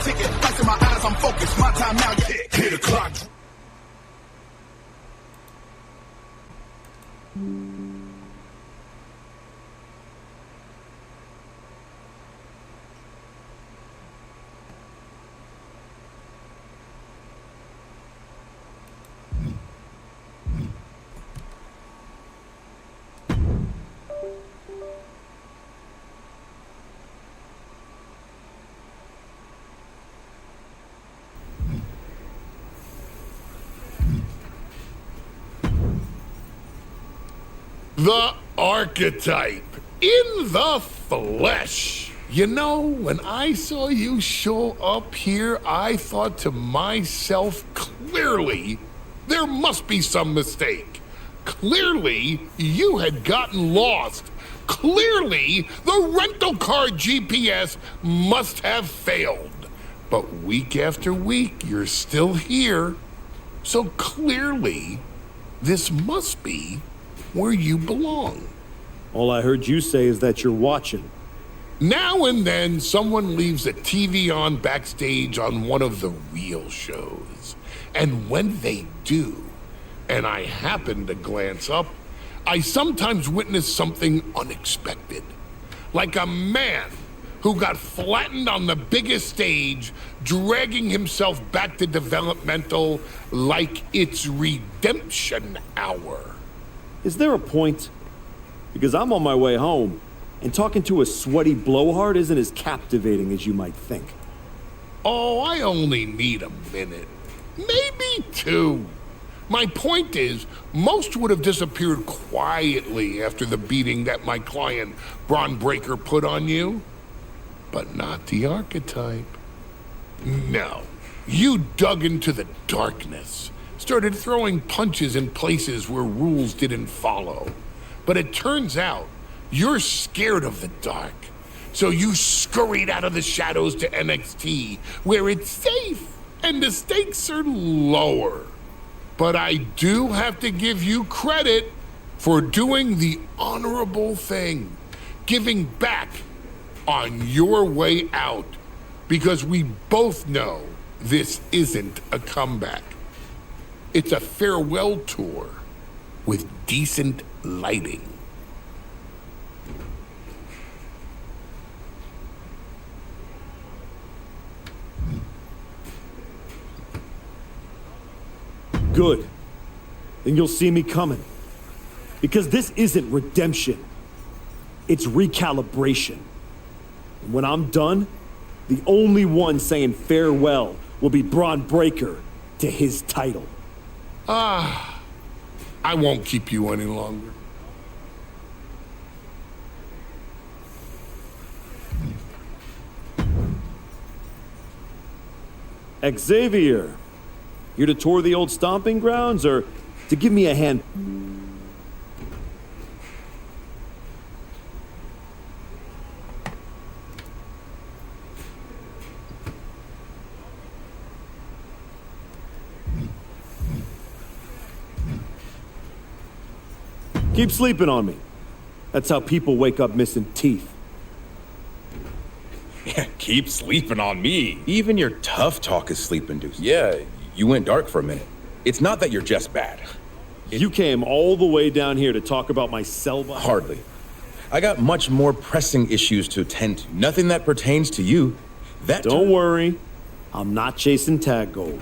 ticket. Ice in my eyes, I'm focused. My time now, you hit the clock. The archetype in the flesh. You know, when I saw you show up here, I thought to myself, clearly, there must be some mistake. Clearly, you had gotten lost. Clearly, the rental car GPS must have failed. But week after week, you're still here. So clearly, this must be where you belong. All I heard you say is that you're watching. Now and then, someone leaves a TV on backstage on one of the real shows. And when they do, and I happen to glance up, I sometimes witness something unexpected. Like a man who got flattened on the biggest stage, dragging himself back to developmental like it's redemption hour. Is there a point? Because I'm on my way home, and talking to a sweaty blowhard isn't as captivating as you might think. Oh, I only need a minute. Maybe two. My point is, most would have disappeared quietly after the beating that my client, Braun Breaker, put on you. But not the archetype. No. You dug into the darkness. Started throwing punches in places where rules didn't follow. But it turns out, you're scared of the dark. So you scurried out of the shadows to NXT, where it's safe and the stakes are lower. But I do have to give you credit for doing the honorable thing, giving back on your way out, because we both know this isn't a comeback. It's a farewell tour with decent lighting. Good. Then you'll see me coming. Because this isn't redemption. It's recalibration. And when I'm done, the only one saying farewell will be Braun Breaker to his title. I won't keep you any longer. Xavier, here to tour the old stomping grounds or to give me a hand? Keep sleeping on me. That's how people wake up missing teeth. Yeah, keep sleeping on me. Even your tough talk is sleep-induced. Yeah, you went dark for a minute. It's not that you're just bad. You came all the way down here to talk about my Zelda? Hardly. I got much more pressing issues to attend to. Nothing that pertains to you. Don't worry. I'm not chasing tag gold.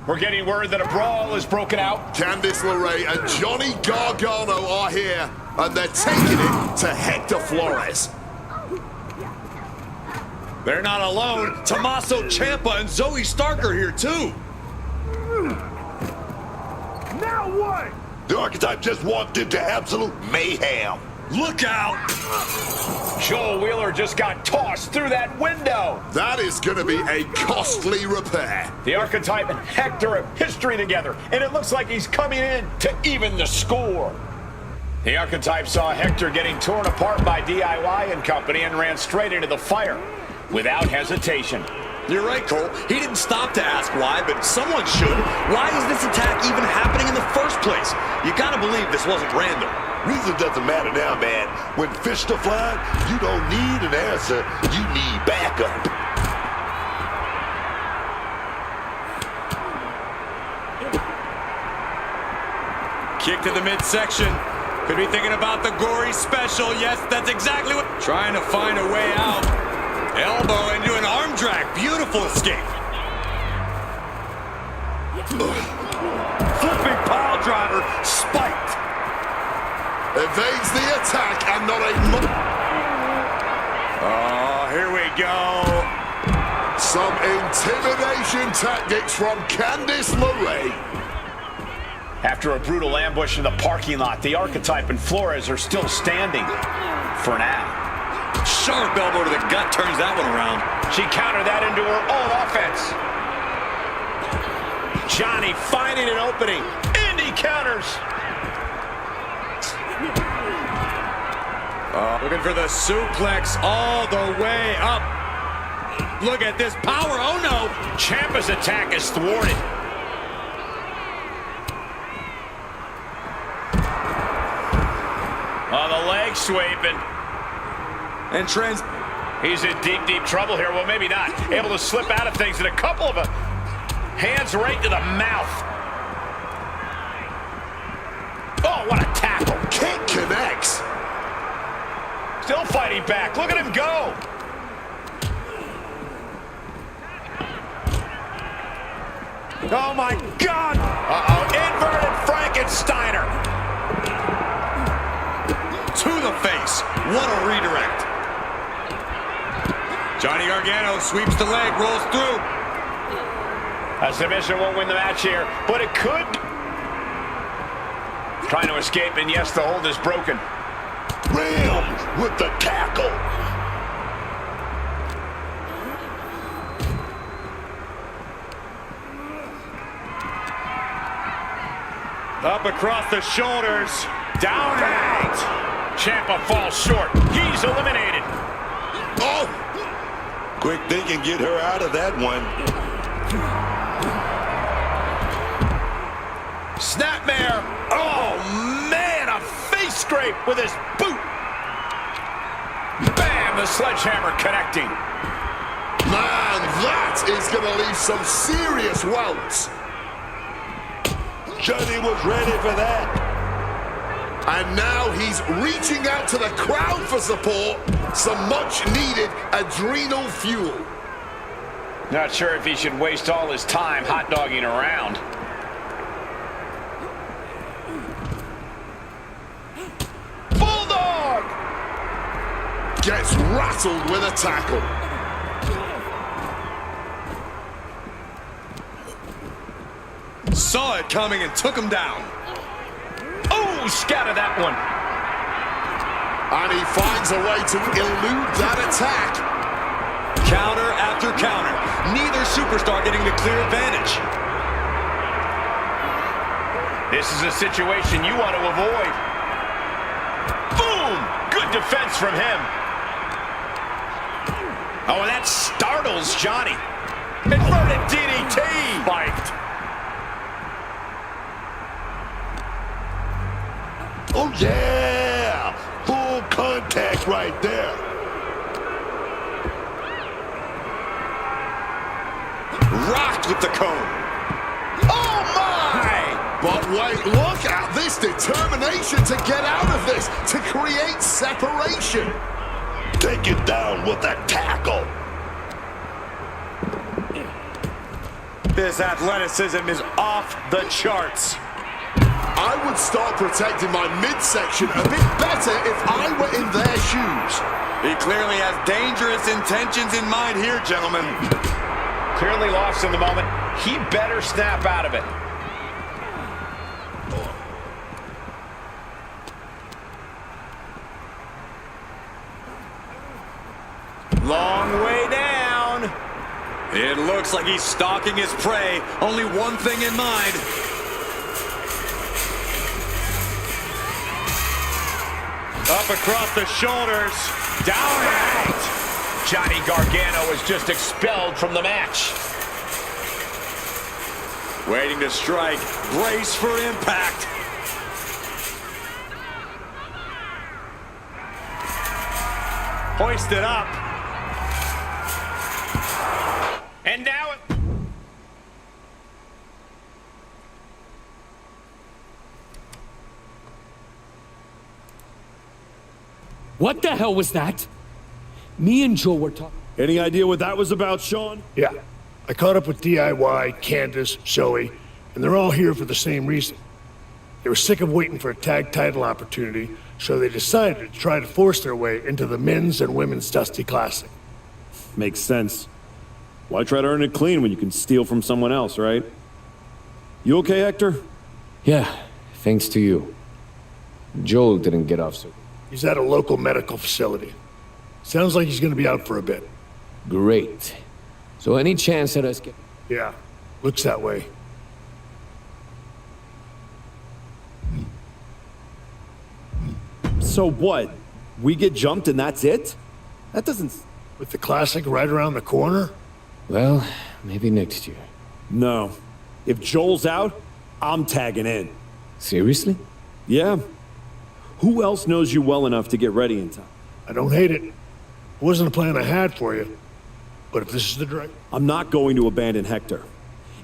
We're getting word that a brawl is broken out. Candice LeRae and Johnny Gargano are here, and they're taking it to Hector Flores. They're not alone. Tommaso Ciampa and Zoe Stark are here too. Now what? The archetype just walked into absolute mayhem. Look out! Joel Wheeler just got tossed through that window. That is going to be a costly repair. The Archetype and Hector have history together, and it looks like he's coming in to even the score. The Archetype saw Hector getting torn apart by DIY and company and ran straight into the fire without hesitation. You're right, Cole. He didn't stop to ask why, but someone should. Why is this attack even happening in the first place? You gotta believe this wasn't random. Reason doesn't matter now, man. When fish are flying, you don't need an answer. You need backup. Kick to the midsection. Could be thinking about the gory special. Yes, that's exactly what... Trying to find a way out. Elbow into an arm drag. Beautiful escape. Flipping pile driver, spiked. Evades the attack and not a... Oh, here we go. Some intimidation tactics from Candice LeRae. After a brutal ambush in the parking lot, the Archetype and Flores are still standing. For now. Sharp elbow to the gut turns that one around. She countered that into her own offense. Johnny finding an opening. And he counters. Looking for the suplex all the way up. Look at this power. Oh, no. Ciampa's attack is thwarted. On the leg sweeping. And trends. He's in deep, deep trouble here. Well, maybe not. Able to slip out of things, and a couple of hands right to the mouth. Oh, what a tackle. Kick connects. Still fighting back. Look at him go. Oh, my God. Uh-oh, inverted Frankensteiner. To the face. What a redirect. Johnny Gargano sweeps the leg, rolls through. A submission won't win the match here, but it could. Trying to escape, and yes, the hold is broken. Ram with the tackle. Up across the shoulders. Down and out. Ciampa falls short. He's eliminated. Oh! Quick thinking, get her out of that one. Snapmare. Oh, man, a face scrape with his boot. Bam, the sledgehammer connecting. Man, that is going to leave some serious welts. Johnny was ready for that. And now he's reaching out to the crowd for support. Some much-needed adrenal fuel. Not sure if he should waste all his time hot-dogging around. Bulldog! Gets rattled with a tackle. Saw it coming and took him down. Oh, scattered that one. And he finds a way to elude that attack. Counter after counter. Neither superstar getting the clear advantage. This is a situation you want to avoid. Boom! Good defense from him. Oh, and that startles Johnny. Inverted DDT. Spiked. Oh, yeah! Full contact right there. Rocked with the cone. Oh, my! But wait, look at this determination to get out of this, to create separation. Take it down with a tackle. This athleticism is off the charts. I would start protecting my midsection a bit better if I were in their shoes. He clearly has dangerous intentions in mind here, gentlemen. Clearly lost in the moment. He better snap out of it. Long way down. It looks like he's stalking his prey. Only one thing in mind. Up across the shoulders. Down and out. Johnny Gargano is just expelled from the match. Waiting to strike. Brace for impact. Hoisted up. And now it... What the hell was that? Me and Joe were talking. Any idea what that was about, Sean? Yeah. I caught up with DIY, Candace, Zoe, and they're all here for the same reason. They were sick of waiting for a tag title opportunity, so they decided to try to force their way into the men's and women's Dusty Classic. Makes sense. Why try to earn it clean when you can steal from someone else, right? You okay, Hector? Yeah, thanks to you. Joel didn't get off so. He's at a local medical facility. Sounds like he's gonna be out for a bit. Great. So any chance at us get... Yeah, looks that way. So what? We get jumped and that's it? That doesn't... With the Classic right around the corner? Well, maybe next year. No. If Joel's out, I'm tagging in. Seriously? Yeah. Who else knows you well enough to get ready in time? I don't hate it. It wasn't a plan I had for you. But if this is the direct... I'm not going to abandon Hector.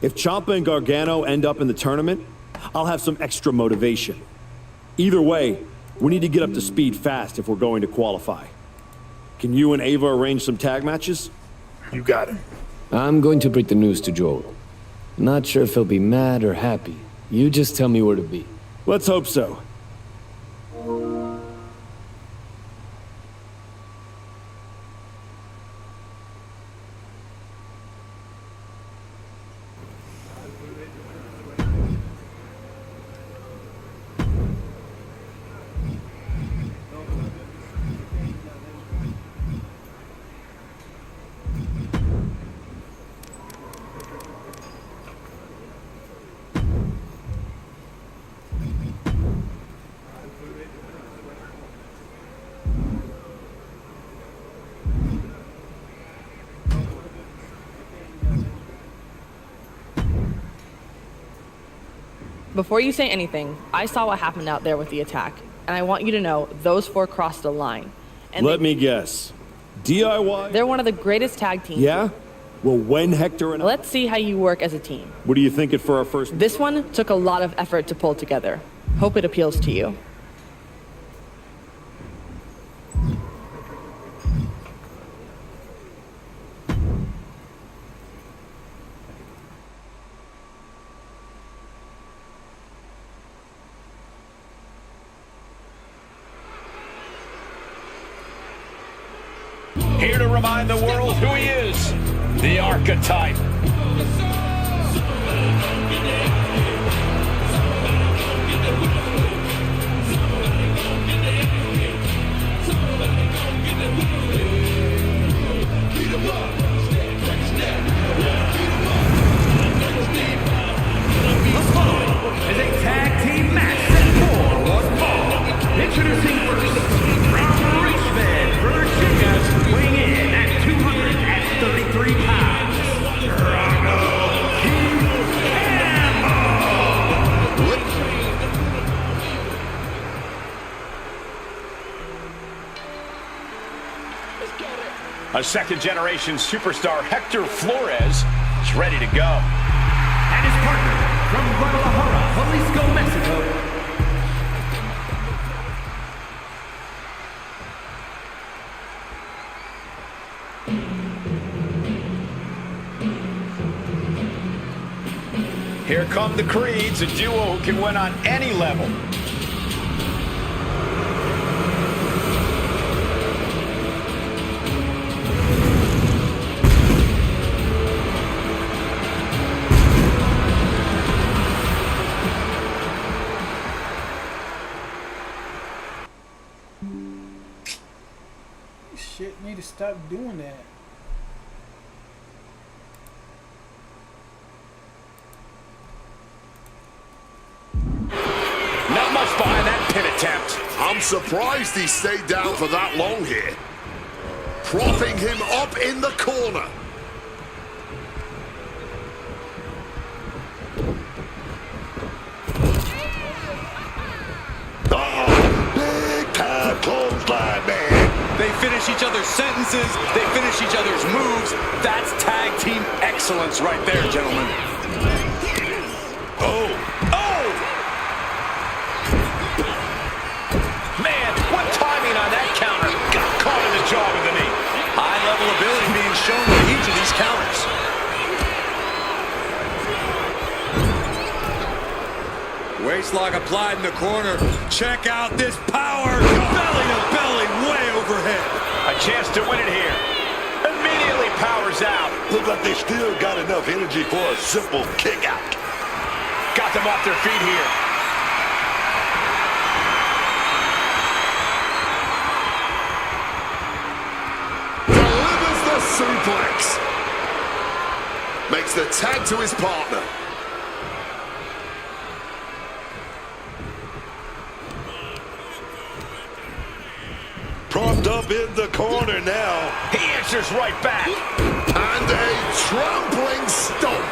If Ciampa and Gargano end up in the tournament, I'll have some extra motivation. Either way, we need to get up to speed fast if we're going to qualify. Can you and Ava arrange some tag matches? You got it. I'm going to break the news to Joel. Not sure if he'll be mad or happy. You just tell me where to be. Let's hope so. Before you say anything, I saw what happened out there with the attack, and I want you to know those four crossed a line. And Let me guess. DIY? They're one of the greatest tag teams. Yeah? Well, when Hector and I... Let's see how you work as a team. What are you thinking for our first... This one took a lot of effort to pull together. Hope it appeals to you. Here to remind the world who he is, the archetype. As a tag team match set for one fall. Introducing first, from Richmond, Virginia, weighing in at 233 pounds, A second-generation superstar, Hector Flores, is ready to go. and his partner from Guadalajara, Jalisco, Mexico. Here come the Creeds, a duo who can win on any level. Shit, need to stop doing that. Not much behind that pin attempt. I'm surprised he stayed down for that long here. Propping him up in the corner. Oh, big time clothesline, man. They finish each other's sentences. They finish each other's moves. That's tag team excellence right there, gentlemen. Oh. Oh! Man, what timing on that counter. Got caught in the jaw with the knee. High-level ability being shown with each of these counters. Waistlock applied in the corner. Check out this power. Belly to belly, way overhead. A chance to win it here. Immediately powers out. Look like they still got enough energy for a simple kick out. Got them off their feet here. Delivers the suplex. Makes the tag to his partner. Propped up in the corner now. He answers right back. And a trampling stomp.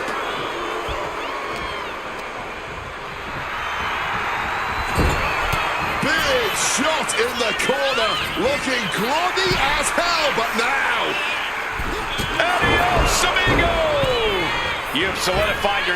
Big shot in the corner. Looking groggy as hell, but now. Adios, amigo! You've solidified your